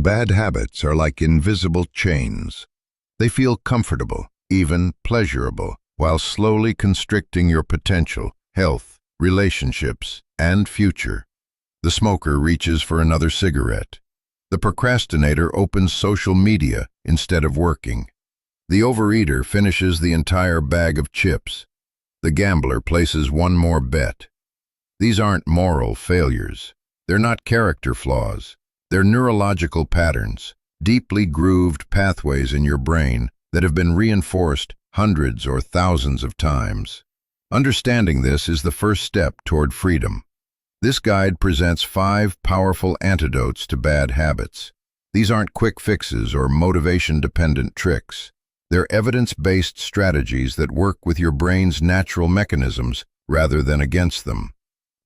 Bad habits are like invisible chains. They feel comfortable, even pleasurable, while slowly constricting your potential, health, relationships, and future. The smoker reaches for another cigarette. The procrastinator opens social media instead of working. The overeater finishes the entire bag of chips. The gambler places one more bet. These aren't moral failures. They're not character flaws. They're neurological patterns, deeply grooved pathways in your brain that have been reinforced hundreds or thousands of times. Understanding this is the first step toward freedom. This guide presents 5 powerful antidotes to bad habits. These aren't quick fixes or motivation-dependent tricks. They're evidence-based strategies that work with your brain's natural mechanisms rather than against them.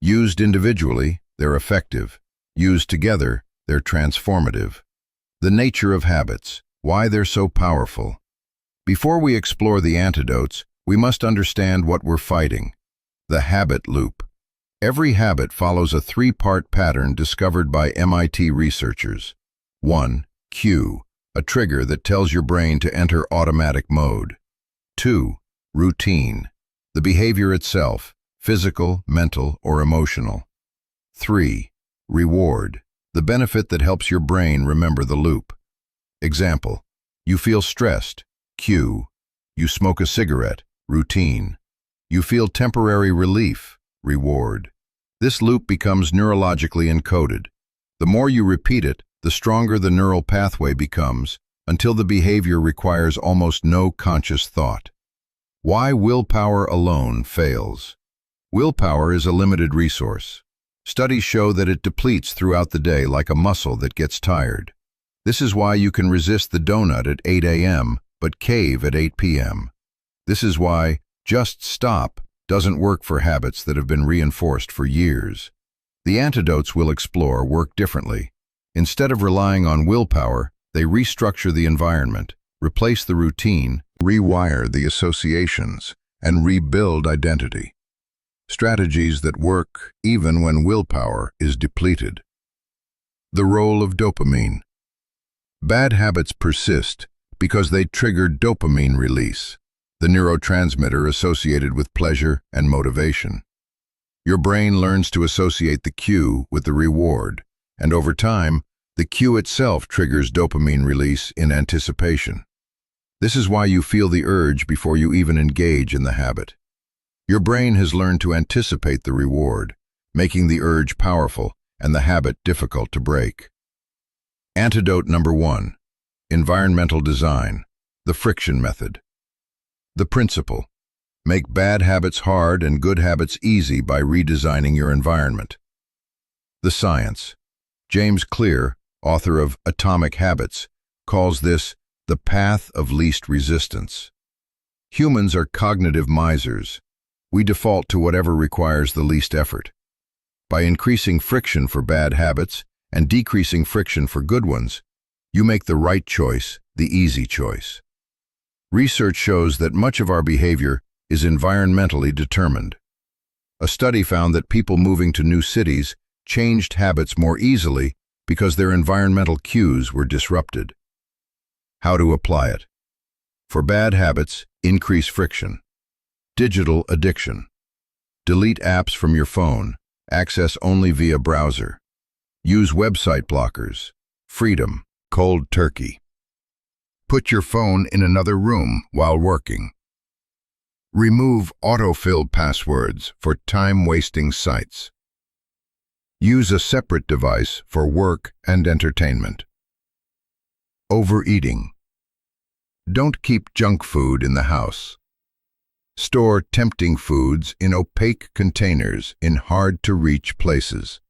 Used individually, they're effective. Used together, they're transformative. The nature of habits, why they're so powerful. Before we explore the antidotes, we must understand what we're fighting. The habit loop. Every habit follows a 3-part pattern discovered by MIT researchers. 1. Cue, a trigger that tells your brain to enter automatic mode. 2. Routine, the behavior itself, physical, mental, or emotional. 3. Reward, the benefit that helps your brain remember the loop. Example, you feel stressed, cue. You smoke a cigarette, routine. You feel temporary relief, reward. This loop becomes neurologically encoded. The more you repeat it, the stronger the neural pathway becomes, until the behavior requires almost no conscious thought. Why willpower alone fails? Willpower is a limited resource. Studies show that it depletes throughout the day like a muscle that gets tired. This is why you can resist the donut at 8 a.m. but cave at 8 p.m. This is why just stop doesn't work for habits that have been reinforced for years. The antidotes we'll explore work differently. Instead of relying on willpower, they restructure the environment, replace the routine, rewire the associations, and rebuild identity. Strategies that work even when willpower is depleted. The role of dopamine. Bad habits persist because they trigger dopamine release, the neurotransmitter associated with pleasure and motivation. Your brain learns to associate the cue with the reward, and over time, the cue itself triggers dopamine release in anticipation. This is why you feel the urge before you even engage in the habit. Your brain has learned to anticipate the reward, making the urge powerful and the habit difficult to break. Antidote number 1. Environmental design, the friction method. The principle: make bad habits hard and good habits easy by redesigning your environment. The science. James Clear, author of Atomic Habits, calls this the path of least resistance. Humans are cognitive misers. We default to whatever requires the least effort. By increasing friction for bad habits and decreasing friction for good ones, you make the right choice, the easy choice. Research shows that much of our behavior is environmentally determined. A study found that people moving to new cities changed habits more easily because their environmental cues were disrupted. How to apply it? For bad habits, increase friction. Digital addiction. Delete apps from your phone. Access only via browser. Use website blockers. Freedom. Cold turkey. Put your phone in another room while working. Remove autofill passwords for time-wasting sites. Use a separate device for work and entertainment. Overeating. Don't keep junk food in the house. Store tempting foods in opaque containers in hard-to-reach places.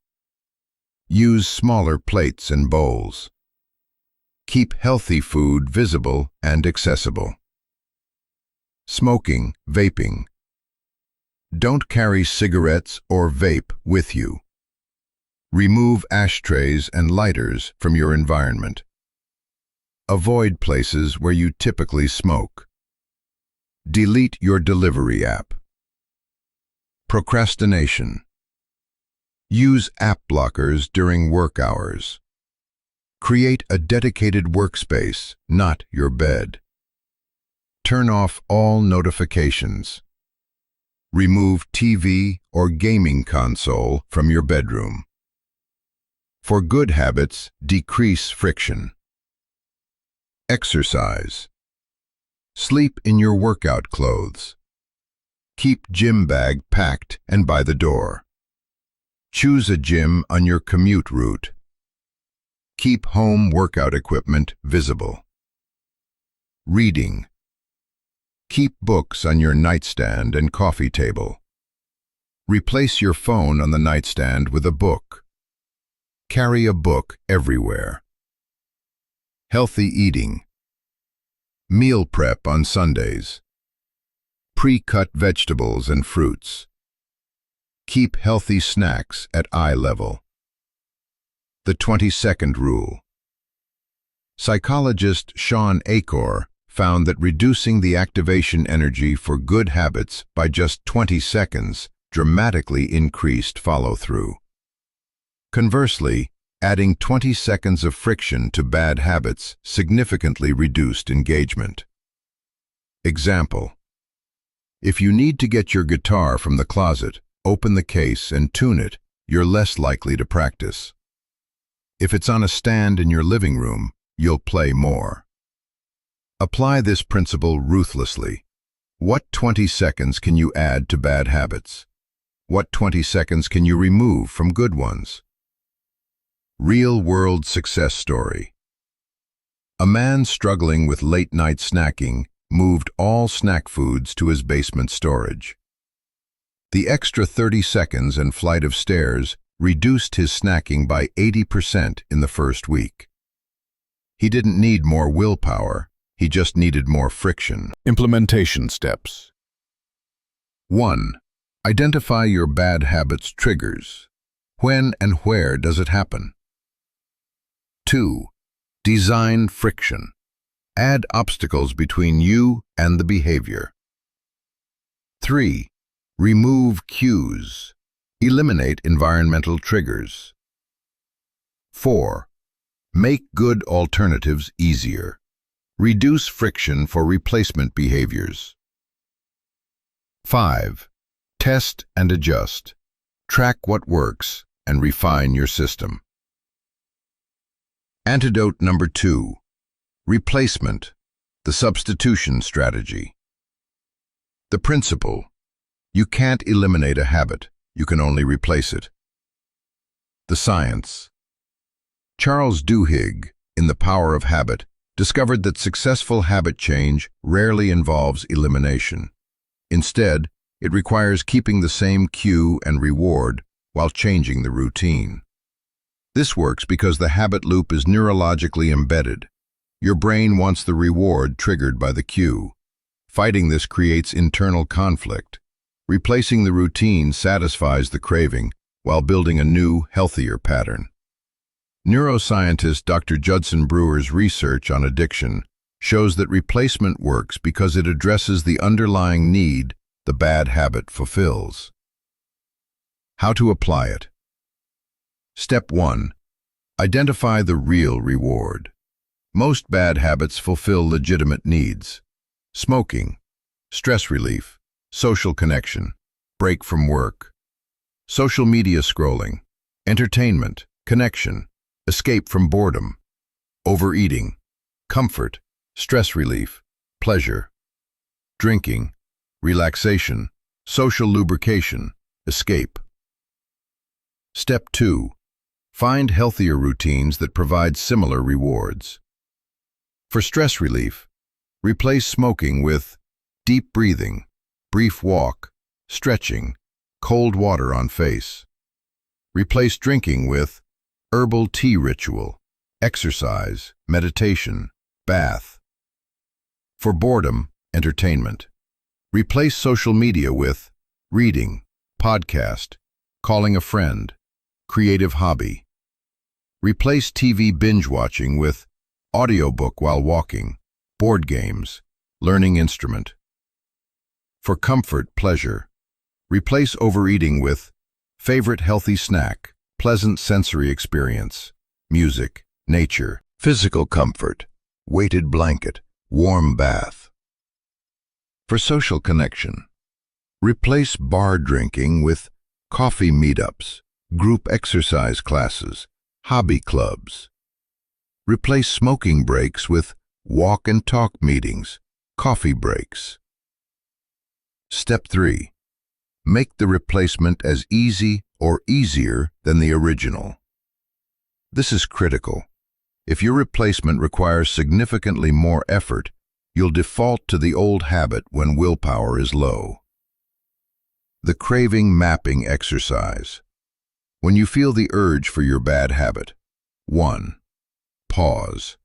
Use smaller plates and bowls. Keep healthy food visible and accessible. Smoking, vaping. Don't carry cigarettes or vape with you. Remove ashtrays and lighters from your environment. Avoid places where you typically smoke. Delete your delivery app. Procrastination. Use app blockers during work hours. Create a dedicated workspace, not your bed. Turn off all notifications. Remove TV or gaming console from your bedroom. For good habits, decrease friction. Exercise. Sleep in your workout clothes. Keep gym bag packed and by the door. Choose a gym on your commute route. Keep home workout equipment visible. Reading. Keep books on your nightstand and coffee table. Replace your phone on the nightstand with a book. Carry a book everywhere. Healthy eating. Meal prep on Sundays. Pre-cut vegetables and fruits. Keep healthy snacks at eye level. The 20-second rule. Psychologist Sean Achor found that reducing the activation energy for good habits by just 20 seconds dramatically increased follow-through. Conversely, adding 20 seconds of friction to bad habits significantly reduced engagement. Example: if you need to get your guitar from the closet, open the case and tune it, you're less likely to practice. If it's on a stand in your living room, you'll play more. Apply this principle ruthlessly. What 20 seconds can you add to bad habits? What 20 seconds can you remove from good ones? Real-world success story. A man struggling with late-night snacking moved all snack foods to his basement storage. The extra 30 seconds and flight of stairs reduced his snacking by 80% in the first week. He didn't need more willpower, he just needed more friction. Implementation steps. 1. Identify your bad habits' triggers. When and where does it happen? 2. Design friction. Add obstacles between you and the behavior. 3. Remove cues. Eliminate environmental triggers. 4. Make good alternatives easier. Reduce friction for replacement behaviors. 5. Test and adjust. Track what works and refine your system. Antidote number 2. Replacement, the substitution strategy. The principle: you can't eliminate a habit, you can only replace it. The science. Charles Duhigg, in The Power of Habit, discovered that successful habit change rarely involves elimination. Instead, it requires keeping the same cue and reward while changing the routine. This works because the habit loop is neurologically embedded. Your brain wants the reward triggered by the cue. Fighting this creates internal conflict. Replacing the routine satisfies the craving while building a new, healthier pattern. Neuroscientist Dr. Judson Brewer's research on addiction shows that replacement works because it addresses the underlying need the bad habit fulfills. How to apply it? Step 1. Identify the real reward. Most bad habits fulfill legitimate needs. Smoking, stress relief, social connection, break from work. Social media scrolling, entertainment, connection, escape from boredom. Overeating, comfort, stress relief, pleasure. Drinking, relaxation, social lubrication, escape. Step 2. Find healthier routines that provide similar rewards. For stress relief, replace smoking with deep breathing, brief walk, stretching, cold water on face. Replace drinking with herbal tea ritual, exercise, meditation, bath. For boredom, entertainment. Replace social media with reading, podcast, calling a friend, creative hobby. Replace TV binge watching with audiobook while walking, board games, learning instrument. For comfort, pleasure. Replace overeating with favorite healthy snack, pleasant sensory experience, music, nature, physical comfort, weighted blanket, warm bath. For social connection, replace bar drinking with coffee meetups, group exercise classes, hobby clubs. Replace smoking breaks with walk and talk meetings, coffee breaks. Step 3. Make the replacement as easy or easier than the original. This is critical. If your replacement requires significantly more effort, you'll default to the old habit when willpower is low. The craving mapping exercise. When you feel the urge for your bad habit, 1. Pause.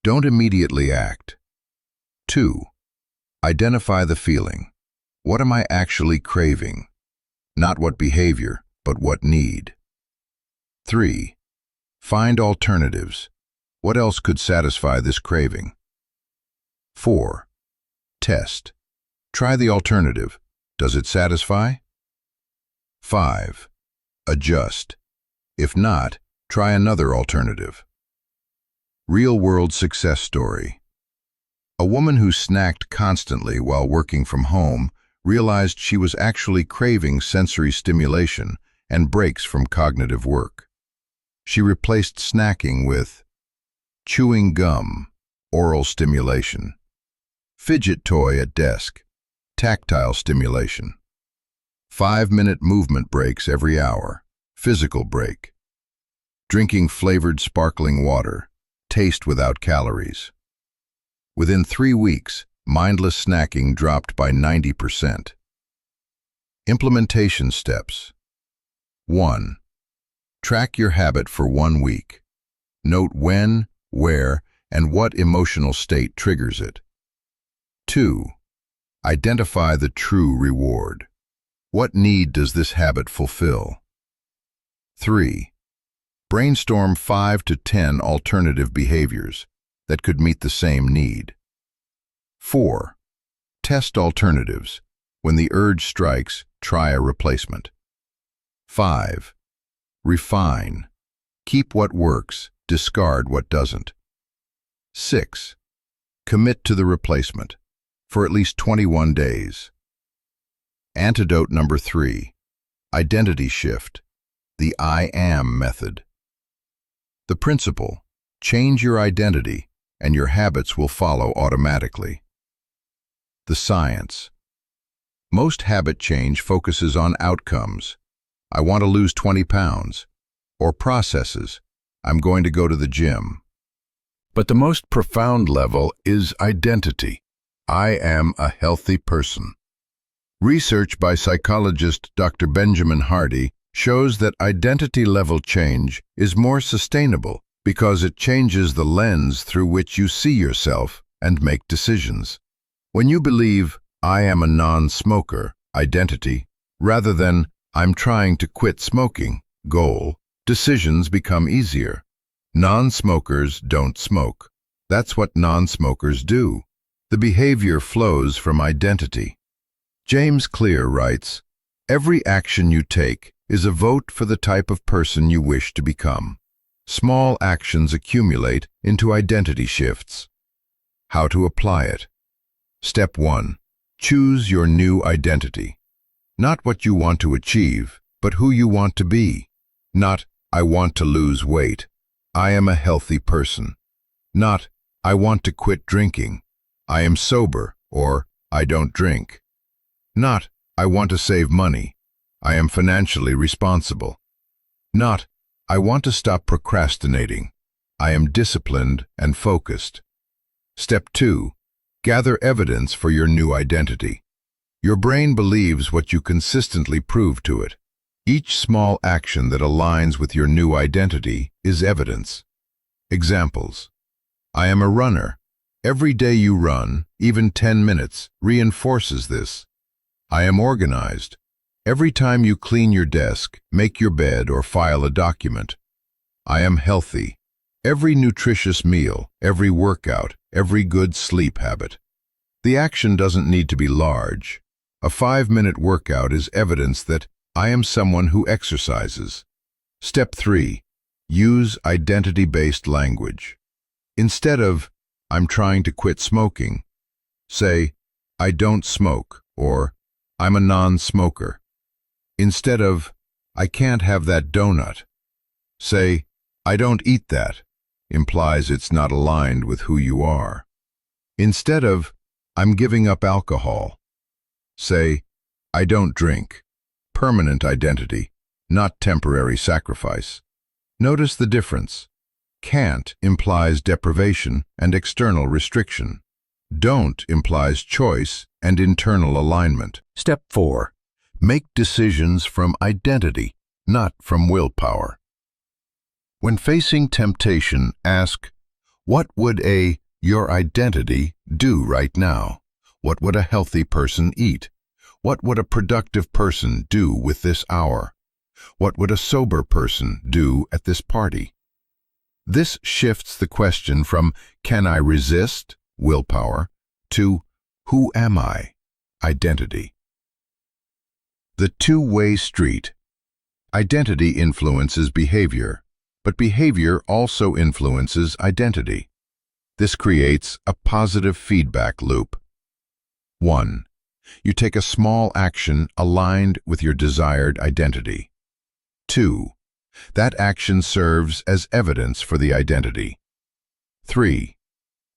Don't immediately act. 2. Identify the feeling. What am I actually craving? Not what behavior, but what need. 3. Find alternatives. What else could satisfy this craving? 4. Test. Try the alternative. Does it satisfy? 5. Adjust. If not, try another alternative. Real-world success story. A woman who snacked constantly while working from home realized she was actually craving sensory stimulation and breaks from cognitive work. She replaced snacking with chewing gum, oral stimulation, fidget toy at desk, tactile stimulation, 5-minute movement breaks every hour, physical break, drinking flavored sparkling water, taste without calories. Within 3 weeks, mindless snacking dropped by 90%. Implementation steps. 1. Track your habit for 1 week. Note when, where, and what emotional state triggers it. 2. Identify the true reward. What need does this habit fulfill? 3. Brainstorm 5 to 10 alternative behaviors that could meet the same need. 4. Test alternatives. When the urge strikes, try a replacement. 5. Refine. Keep what works, discard what doesn't. 6. Commit to the replacement for at least 21 days. Antidote number 3. Identity shift. The I am method. The principle: change your identity and your habits will follow automatically. The science. Most habit change focuses on outcomes. I want to lose 20 pounds. Or processes. I'm going to go to the gym. But the most profound level is identity. I am a healthy person. Research by psychologist Dr. Benjamin Hardy shows that identity-level change is more sustainable because it changes the lens through which you see yourself and make decisions. When you believe, I am a non-smoker, identity, rather than I'm trying to quit smoking, goal, decisions become easier. Non-smokers don't smoke. That's what non-smokers do. The behavior flows from identity. James Clear writes, "Every action you take is a vote for the type of person you wish to become. Small actions accumulate into identity shifts." How to apply it? Step 1. Choose your new identity. Not what you want to achieve, but who you want to be. Not, I want to lose weight. I am a healthy person. Not, I want to quit drinking. I am sober, or I don't drink. Not, I want to save money. I am financially responsible. Not, I want to stop procrastinating. I am disciplined and focused. Step 2. Gather evidence for your new identity. Your brain believes what you consistently prove to it. Each small action that aligns with your new identity is evidence. Examples. I am a runner. Every day you run, even 10 minutes, reinforces this. I am organized. Every time you clean your desk, make your bed, or file a document. I am healthy. Every nutritious meal, every workout, every good sleep habit. The action doesn't need to be large. A 5-minute workout is evidence that I am someone who exercises. Step 3. Use identity-based language. Instead of, "I'm trying to quit smoking," say, "I don't smoke," or "I'm a non-smoker." Instead of, "I can't have that donut," say, "I don't eat that," implies it's not aligned with who you are. Instead of, "I'm giving up alcohol," say, "I don't drink." Permanent identity, not temporary sacrifice. Notice the difference. Can't implies deprivation and external restriction. Don't implies choice and internal alignment. Step 4. Make decisions from identity, not from willpower. When facing temptation, ask, what would your identity do right now? What would a healthy person eat? What would a productive person do with this hour? What would a sober person do at this party? This shifts the question from "can I resist?" willpower to "who am I?" identity. The two-way street. Identity influences behavior, but behavior also influences identity. This creates a positive feedback loop. 1. You take a small action aligned with your desired identity. 2. That action serves as evidence for the identity. 3.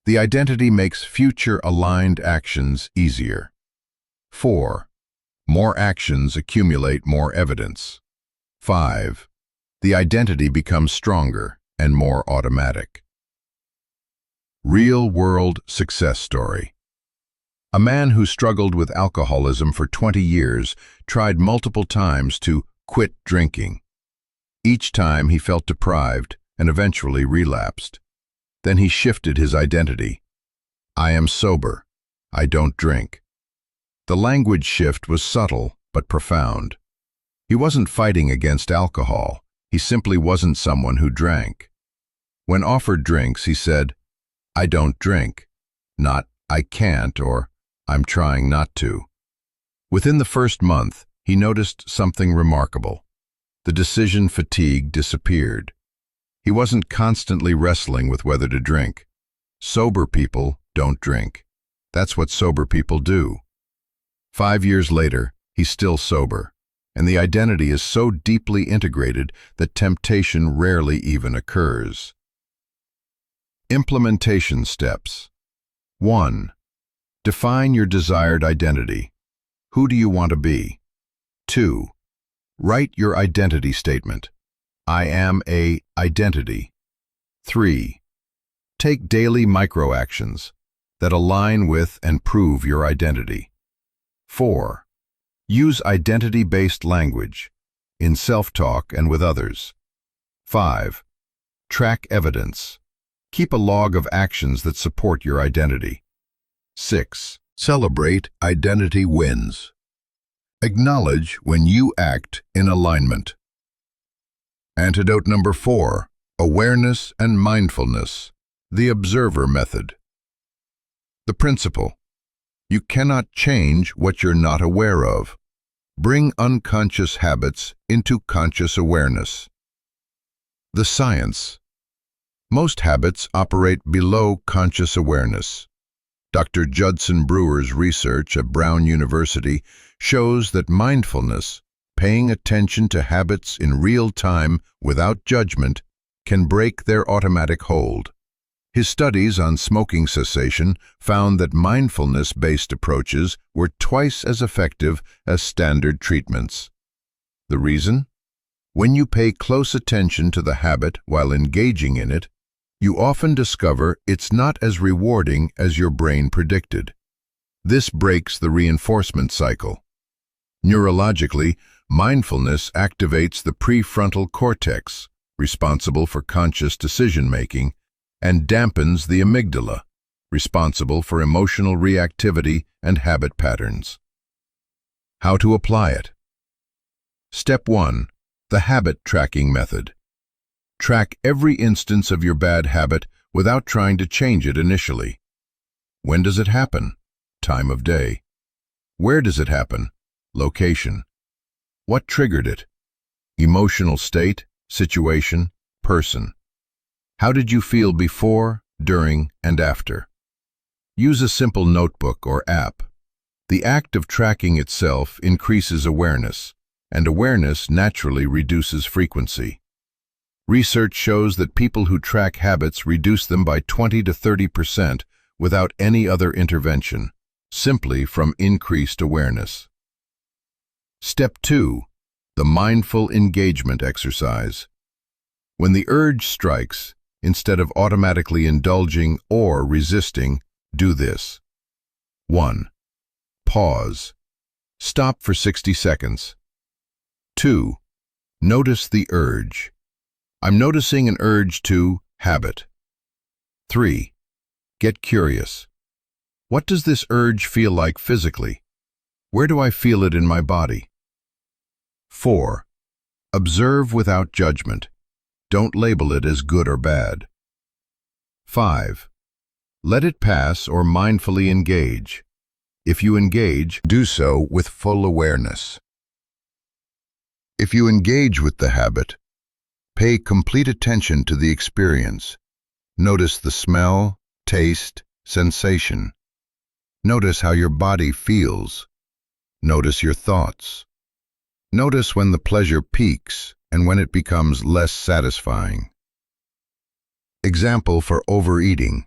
The identity makes future aligned actions easier. 4. More actions accumulate more evidence. 5. The identity becomes stronger and more automatic. Real-world success story. A man who struggled with alcoholism for 20 years tried multiple times to quit drinking. Each time he felt deprived and eventually relapsed. Then he shifted his identity. "I am sober. I don't drink." The language shift was subtle but profound. He wasn't fighting against alcohol. He simply wasn't someone who drank. When offered drinks, he said, "I don't drink," not "I can't" or "I'm trying not to." Within the first month, he noticed something remarkable. The decision fatigue disappeared. He wasn't constantly wrestling with whether to drink. Sober people don't drink. That's what sober people do. 5 years later, he's still sober, and the identity is so deeply integrated that temptation rarely even occurs. Implementation steps. 1. Define your desired identity. Who do you want to be? 2. Write your identity statement. I am a identity. 3. Take daily microactions that align with and prove your identity. 4. Use identity-based language in self-talk and with others. 5. Track evidence. Keep a log of actions that support your identity. 6. Celebrate identity wins. Acknowledge when you act in alignment. Antidote number 4, awareness and mindfulness, the observer method. The principle: you cannot change what you're not aware of. Bring unconscious habits into conscious awareness. The science: most habits operate below conscious awareness. Dr. Judson Brewer's research at Brown University shows that mindfulness, paying attention to habits in real time without judgment, can break their automatic hold. His studies on smoking cessation found that mindfulness-based approaches were twice as effective as standard treatments. The reason? When you pay close attention to the habit while engaging in it, you often discover it's not as rewarding as your brain predicted. This breaks the reinforcement cycle. Neurologically, mindfulness activates the prefrontal cortex, responsible for conscious decision-making, and dampens the amygdala, responsible for emotional reactivity and habit patterns. How to apply it? Step 1. The habit tracking method. Track every instance of your bad habit without trying to change it initially. When does it happen? Time of day. Where does it happen? Location. What triggered it? Emotional state, situation, person. How did you feel before, during, and after? Use a simple notebook or app. The act of tracking itself increases awareness, and awareness naturally reduces frequency. Research shows that people who track habits reduce them by 20 to 30% without any other intervention, simply from increased awareness. Step 2. The mindful engagement exercise. When the urge strikes, instead of automatically indulging or resisting, do this. 1. Pause. Stop for 60 seconds. 2. Notice the urge. I'm noticing an urge to habit. 3. Get curious. What does this urge feel like physically? Where do I feel it in my body? 4. Observe without judgment. Don't label it as good or bad. 5. Let it pass or mindfully engage. If you engage, do so with full awareness. If you engage with the habit, pay complete attention to the experience. Notice the smell, taste, sensation. Notice how your body feels. Notice your thoughts. Notice when the pleasure peaks and when it becomes less satisfying. Example for overeating.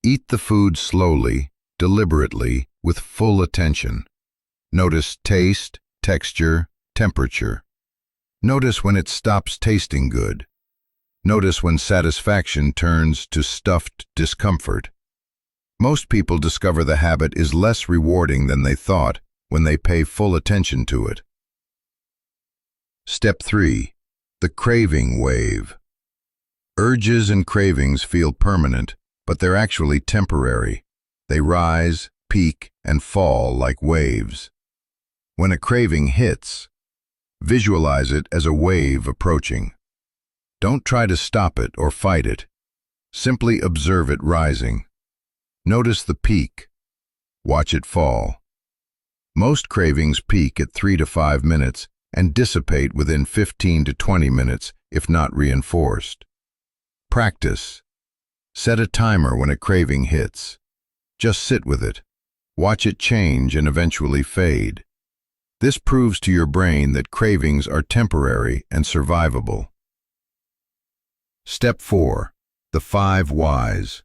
Eat the food slowly, deliberately, with full attention. Notice taste, texture, temperature. Notice when it stops tasting good. Notice when satisfaction turns to stuffed discomfort. Most people discover the habit is less rewarding than they thought when they pay full attention to it. Step 3. The craving wave. Urges and cravings feel permanent, but they're actually temporary. They rise, peak, and fall like waves. When a craving hits, visualize it as a wave approaching. Don't try to stop it or fight it. Simply observe it rising. Notice the peak. Watch it fall. Most cravings peak at 3 to 5 minutes and dissipate within 15 to 20 minutes if not reinforced. Practice. Set a timer when a craving hits. Just sit with it. Watch it change and eventually fade. This proves to your brain that cravings are temporary and survivable. Step 4. The 5 whys.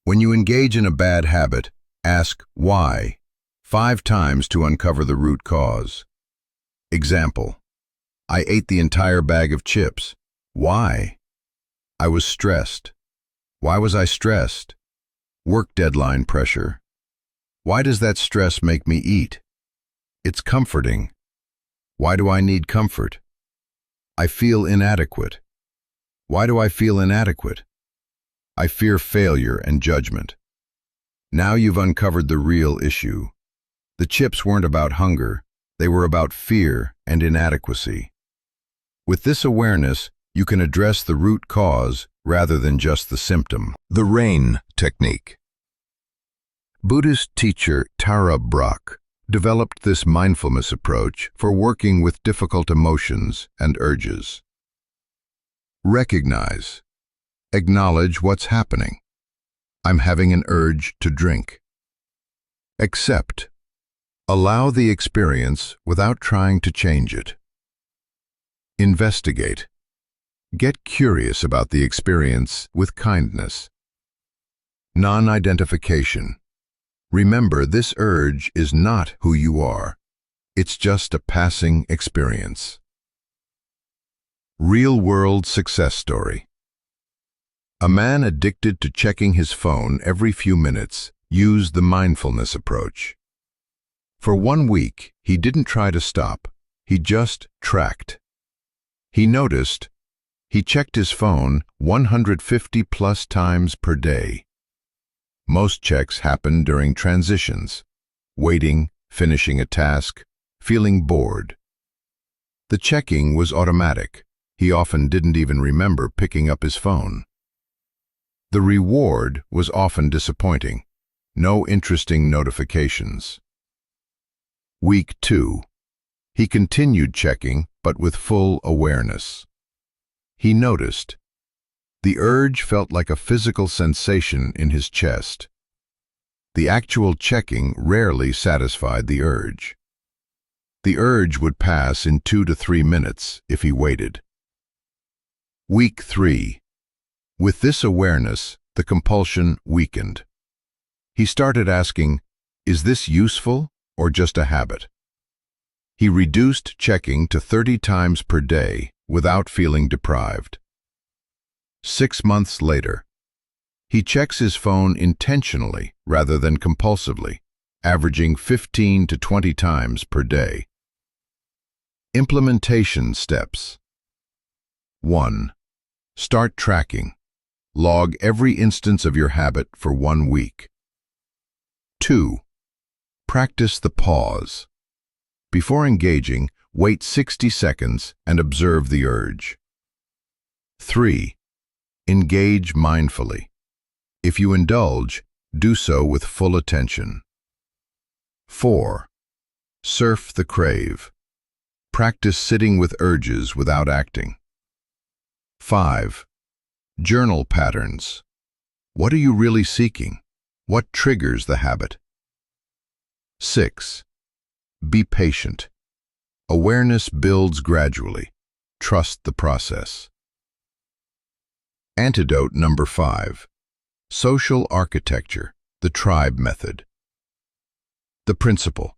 When you engage in a bad habit, ask why 5 times to uncover the root cause. Example. I ate the entire bag of chips. Why? I was stressed. Why was I stressed? Work deadline pressure. Why does that stress make me eat? It's comforting. Why do I need comfort? I feel inadequate. Why do I feel inadequate? I fear failure and judgment. Now you've uncovered the real issue. The chips weren't about hunger. They were about fear and inadequacy. With this awareness, you can address the root cause rather than just the symptom. The RAIN technique. Buddhist teacher Tara Brach developed this mindfulness approach for working with difficult emotions and urges. Recognize. Acknowledge what's happening. I'm having an urge to drink. Accept. Allow the experience without trying to change it. Investigate. Get curious about the experience with kindness. Non-identification. Remember, this urge is not who you are. It's just a passing experience. Real-world success story. A man addicted to checking his phone every few minutes used the mindfulness approach. For 1 week, he didn't try to stop. He just tracked. He noticed he checked his phone 150 plus times per day. Most checks happened during transitions, waiting, finishing a task, feeling bored. The checking was automatic. He often didn't even remember picking up his phone. The reward was often disappointing. No interesting notifications. Week 2. He continued checking, but with full awareness. He noticed. The urge felt like a physical sensation in his chest. The actual checking rarely satisfied the urge. The urge would pass in 2 to 3 minutes if he waited. Week 3. With this awareness, the compulsion weakened. He started asking, is this useful or just a habit? He reduced checking to 30 times per day without feeling deprived. 6 months later, he checks his phone intentionally rather than compulsively, averaging 15 to 20 times per day. Implementation steps. 1. Start tracking. Log every instance of your habit for 1 week. 2. Practice the pause. Before engaging, wait 60 seconds and observe the urge. 3. Engage mindfully. If you indulge, do so with full attention. 4. Surf the crave. Practice sitting with urges without acting. 5. Journal patterns. What are you really seeking? What triggers the habit? 6. Be patient. Awareness builds gradually. Trust the process. Antidote number 5. Social architecture, the tribe method. The principle.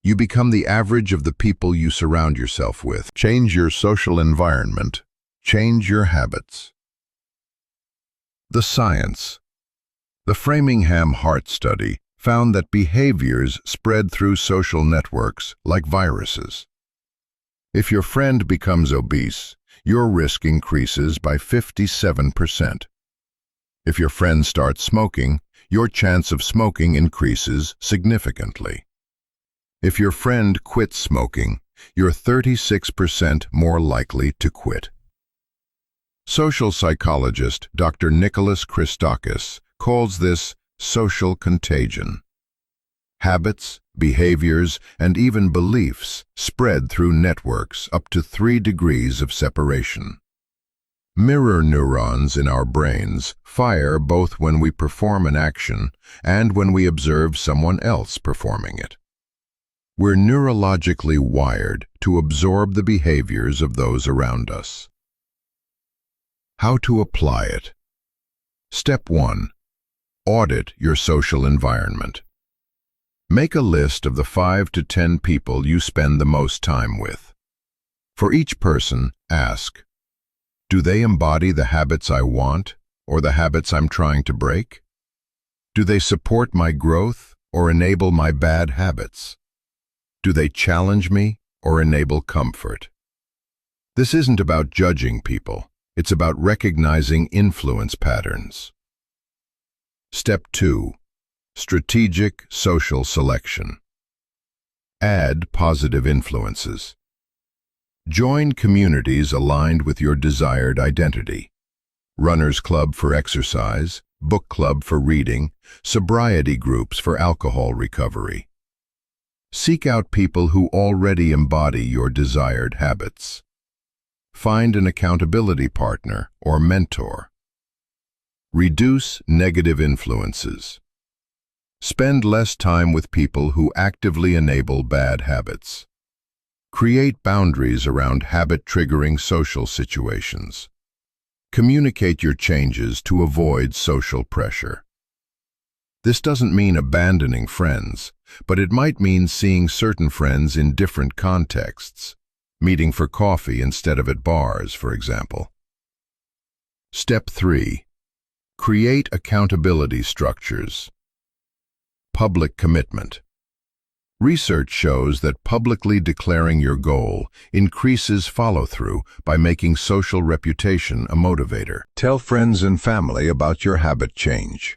You become the average of the people you surround yourself with. Change your social environment. Change your habits. The science. The Framingham Heart Study found that behaviors spread through social networks like viruses. If your friend becomes obese, your risk increases by 57%. If your friend starts smoking, your chance of smoking increases significantly. If your friend quits smoking, you're 36% more likely to quit. Social psychologist Dr. Nicholas Christakis calls this social contagion. Habits, behaviors, and even beliefs spread through networks up to 3 degrees of separation. Mirror neurons in our brains fire both when we perform an action and when we observe someone else performing it. We're neurologically wired to absorb the behaviors of those around us. How to apply it? Step 1. Audit your social environment. Make a list of the 5 to 10 people you spend the most time with. For each person, ask, do they embody the habits I want or the habits I'm trying to break? Do they support my growth or enable my bad habits? Do they challenge me or enable comfort? This isn't about judging people. It's about recognizing influence patterns. Step 2. Strategic social selection. Add positive influences. Join communities aligned with your desired identity. Runners Club for exercise, book club for reading, sobriety groups for alcohol recovery. Seek out people who already embody your desired habits. Find an accountability partner or mentor. Reduce negative influences. Spend less time with people who actively enable bad habits. Create boundaries around habit-triggering social situations. Communicate your changes to avoid social pressure. This doesn't mean abandoning friends, but it might mean seeing certain friends in different contexts, meeting for coffee instead of at bars, for example. Step 3. Create accountability structures. Public commitment. Research shows that publicly declaring your goal increases follow-through by making social reputation a motivator. Tell friends and family about your habit change.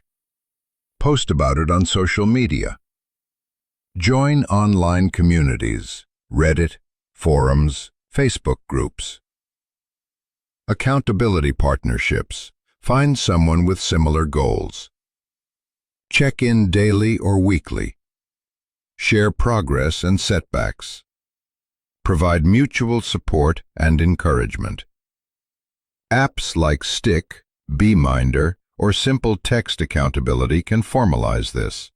Post about it on social media. Join online communities, Reddit, forums, Facebook groups. Accountability partnerships. Find someone with similar goals. Check in daily or weekly. Share progress and setbacks. Provide mutual support and encouragement. Apps like Stick, Beeminder, or simple text accountability can formalize this.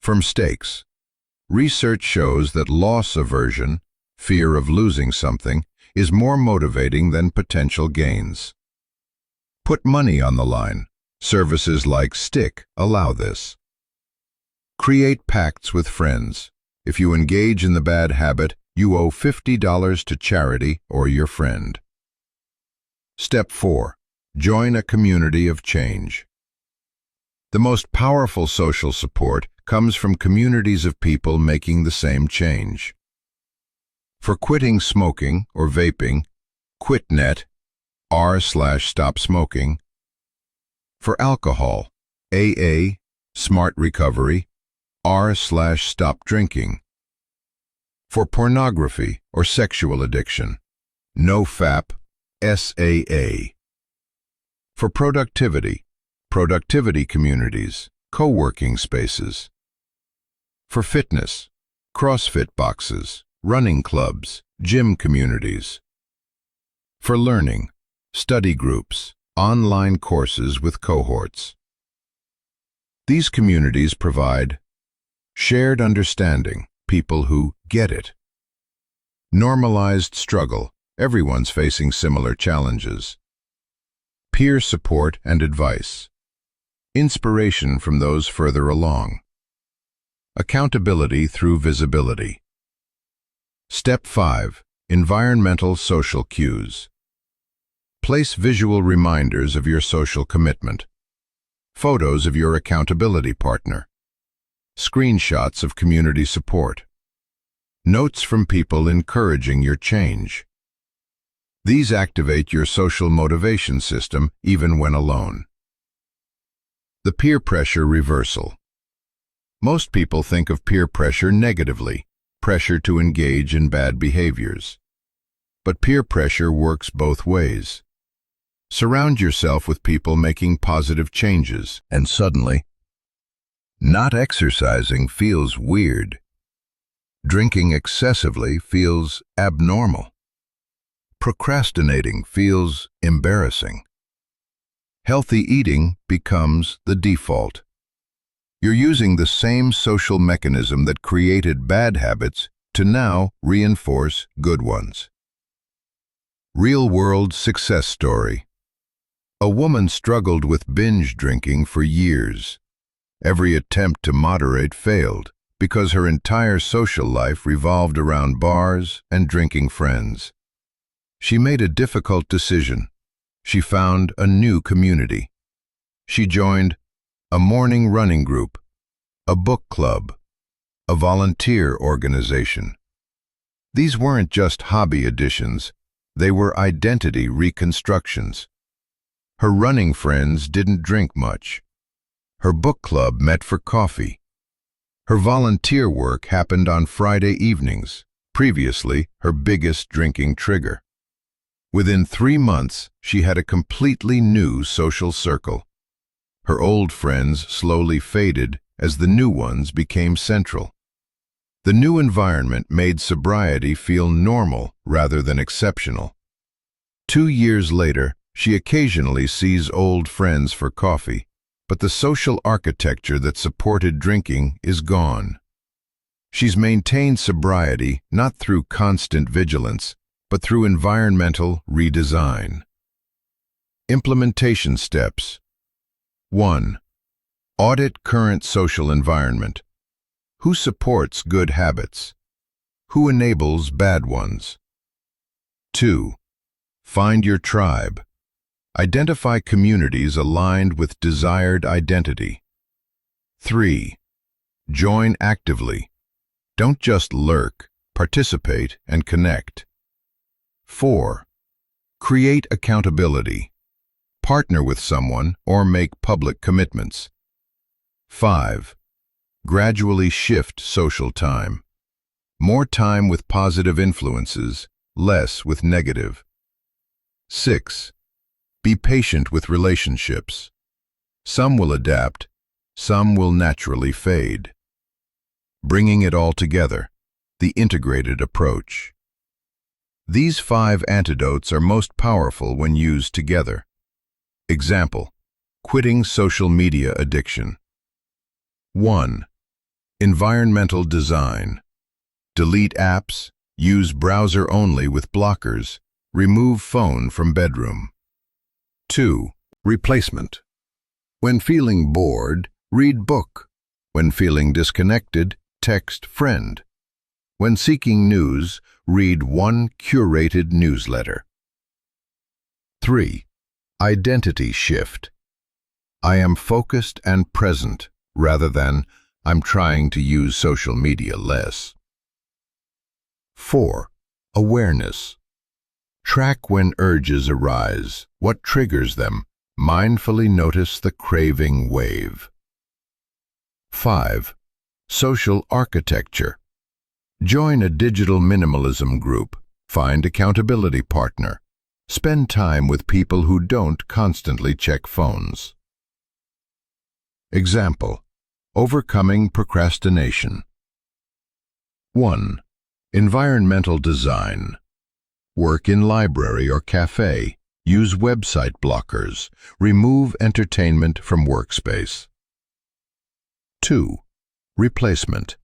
For mistakes, research shows that loss aversion, fear of losing something, is more motivating than potential gains. Put money on the line. Services like Stick allow this. Create pacts with friends. If you engage in the bad habit, you owe $50 to charity or your friend. Step 4. Join a community of change. The most powerful social support comes from communities of people making the same change. For quitting smoking or vaping, QuitNet, r/stop smoking. For alcohol, AA, Smart Recovery, r/stop drinking. For pornography or sexual addiction, NoFap, SAA. For productivity, productivity communities, co-working spaces. For fitness, CrossFit boxes, running clubs, gym communities. For learning, study groups, online courses with cohorts. These communities provide shared understanding, people who get it. Normalized struggle, everyone's facing similar challenges. Peer support and advice. Inspiration from those further along. Accountability through visibility. Step 5. Environmental social cues. Place visual reminders of your social commitment. Photos of your accountability partner. Screenshots of community support. Notes from people encouraging your change. These activate your social motivation system even when alone. The peer pressure reversal. Most people think of peer pressure negatively, pressure to engage in bad behaviors. But peer pressure works both ways. Surround yourself with people making positive changes, and suddenly, not exercising feels weird. Drinking excessively feels abnormal. Procrastinating feels embarrassing. Healthy eating becomes the default. You're using the same social mechanism that created bad habits to now reinforce good ones. Real-world success story. A woman struggled with binge drinking for years. Every attempt to moderate failed because her entire social life revolved around bars and drinking friends. She made a difficult decision. She found a new community. She joined a morning running group, a book club, a volunteer organization. These weren't just hobby additions, they were identity reconstructions. Her running friends didn't drink much. Her book club met for coffee. Her volunteer work happened on Friday evenings, previously her biggest drinking trigger. Within 3 months, she had a completely new social circle. Her old friends slowly faded as the new ones became central. The new environment made sobriety feel normal rather than exceptional. 2 years later, she occasionally sees old friends for coffee, but the social architecture that supported drinking is gone. She's maintained sobriety not through constant vigilance, but through environmental redesign. Implementation steps. 1. Audit current social environment. Who supports good habits? Who enables bad ones? 2. Find your tribe. Identify communities aligned with desired identity. 3. Join actively. Don't just lurk, participate and connect. 4. Create accountability. Partner with someone or make public commitments. 5. Gradually shift social time. More time with positive influences, less with negative. 6. Be patient with relationships. Some will adapt, some will naturally fade. Bringing it all together, the integrated approach. These 5 antidotes are most powerful when used together. Example: quitting social media addiction. 1. Environmental design. Delete apps, use browser only with blockers, remove phone from bedroom. 2. Replacement. When feeling bored, read book. When feeling disconnected, text friend. When seeking news, read one curated newsletter. 3. Identity shift. I am focused and present rather than I'm trying to use social media less. 4. Awareness. Track when urges arise, what triggers them. Mindfully notice the craving wave. 5. Social architecture. Join a digital minimalism group. Find accountability partner. Spend time with people who don't constantly check phones. Example: overcoming procrastination. 1. Environmental design. Work in library or cafe. Use website blockers. Remove entertainment from workspace. 2. Replacement.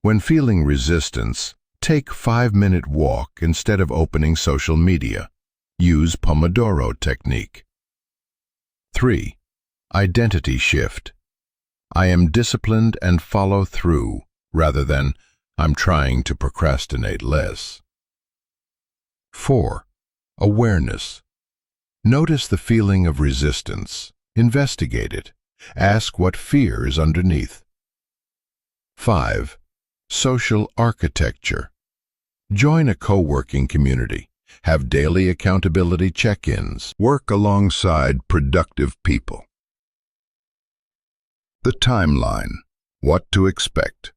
When feeling resistance, take 5-minute walk instead of opening social media. Use Pomodoro technique. 3. Identity shift. I am disciplined and follow through, rather than I'm trying to procrastinate less. 4. Awareness. Notice the feeling of resistance. Investigate it. Ask what fear is underneath. 5. Social architecture. Join a co-working community. Have daily accountability check-ins. Work alongside productive people. The timeline. What to expect.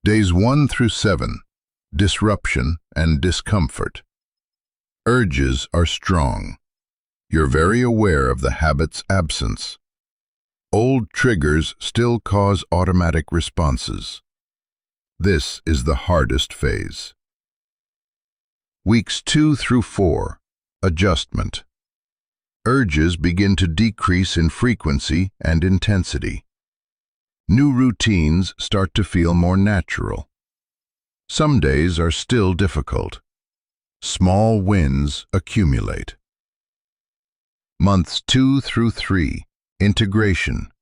Days 1 through 7. Disruption and discomfort. Urges are strong. You're very aware of the habit's absence. Old triggers still cause automatic responses. This is the hardest phase. Weeks 2 through 4. Adjustment. Urges begin to decrease in frequency and intensity. New routines start to feel more natural. Some days are still difficult. Small wins accumulate. Months 2 through 3. Integration.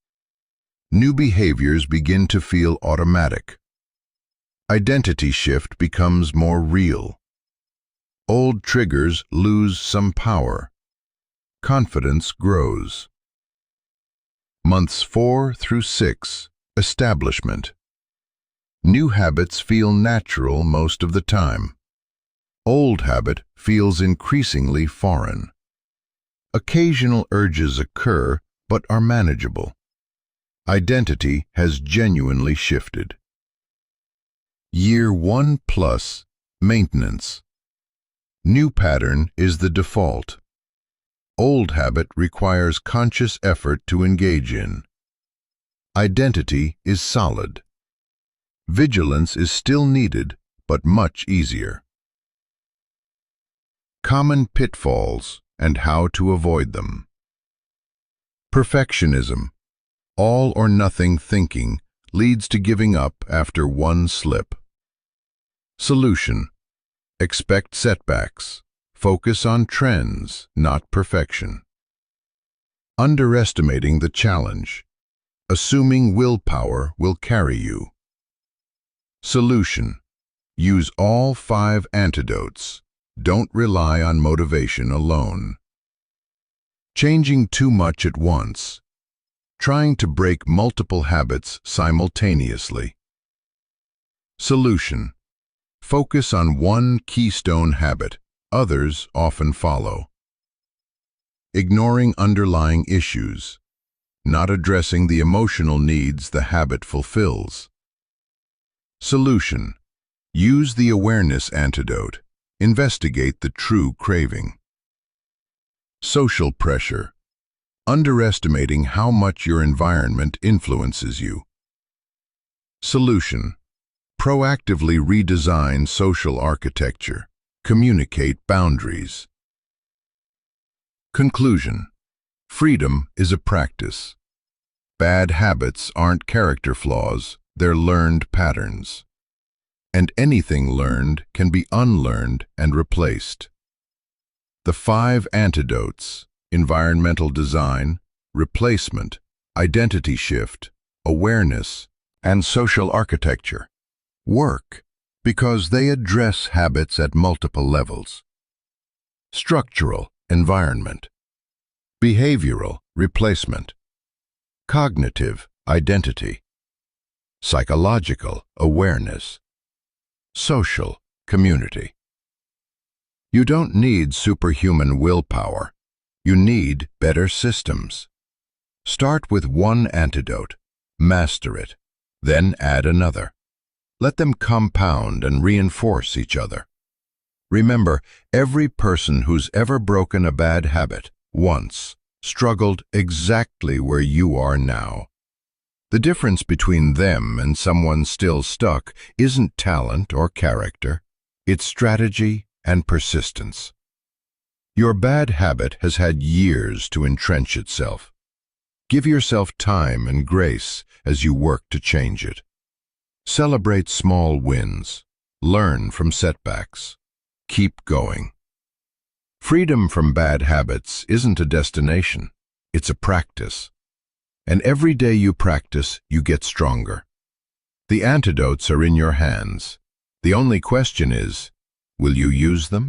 New behaviors begin to feel automatic. Identity shift becomes more real. Old triggers lose some power. Confidence grows. Months 4 through 6. Establishment. New habits feel natural most of the time. Old habit feels increasingly foreign. Occasional urges occur but are manageable. Identity has genuinely shifted. Year 1 plus. Maintenance. New pattern is the default. Old habit requires conscious effort to engage in. Identity is solid. Vigilance is still needed, but much easier. Common pitfalls and how to avoid them. Perfectionism. All or nothing thinking leads to giving up after one slip. Solution. Expect setbacks. Focus on trends, not perfection. Underestimating the challenge. Assuming willpower will carry you. Solution. Use all 5 antidotes. Don't rely on motivation alone. Changing too much at once. Trying to break multiple habits simultaneously. Solution. Focus on one keystone habit. Others often follow. Ignoring underlying issues. Not addressing the emotional needs the habit fulfills. Solution. Use the awareness antidote. Investigate the true craving. Social pressure. Underestimating how much your environment influences you. Solution. proactively redesign social architecture, communicate boundaries. Conclusion: freedom is a practice. Bad habits aren't character flaws, they're learned patterns. And anything learned can be unlearned and replaced. The 5 antidotes: environmental design, replacement, identity shift, awareness, and social architecture work because they address habits at multiple levels. Structural, environment; behavioral, replacement; cognitive, identity; psychological, awareness; social, community. You don't need superhuman willpower. You need better systems. Start with one antidote, master it, then add another. Let them compound and reinforce each other. Remember, every person who's ever broken a bad habit once struggled exactly where you are now. The difference between them and someone still stuck isn't talent or character, it's strategy and persistence. Your bad habit has had years to entrench itself. Give yourself time and grace as you work to change it. Celebrate small wins. Learn from setbacks. Keep going. Freedom from bad habits isn't a destination, it's a practice. And every day you practice, you get stronger. The antidotes are in your hands. The only question is, will you use them?